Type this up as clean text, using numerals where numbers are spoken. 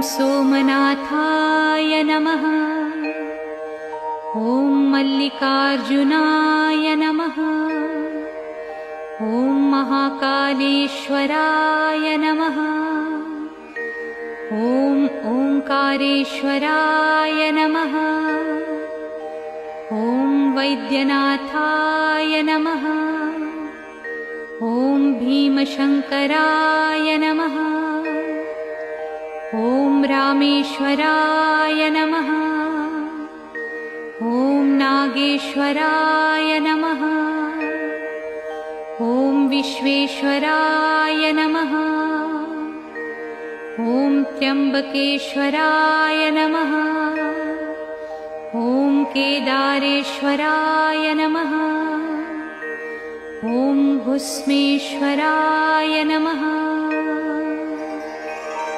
सोमनाथाय नमः। ॐ मल्लिकार्जुनाय नमः। ॐ महाकालेश्वराय नमः। ॐ ओंकारेश्वराय नमः। ॐ वैद्यनाथाय नमः। ॐ भीमशंकराय नमः। ॐ रामेश्वराय नमः। ॐ नागेश्वराय नमः। ॐ विश्वेश्वराय नमः। ॐ त्र्यंबकेश्वराय नमः। ॐ केदारेश्वराय नमः। ॐ भुस्मेश्वराय नमः।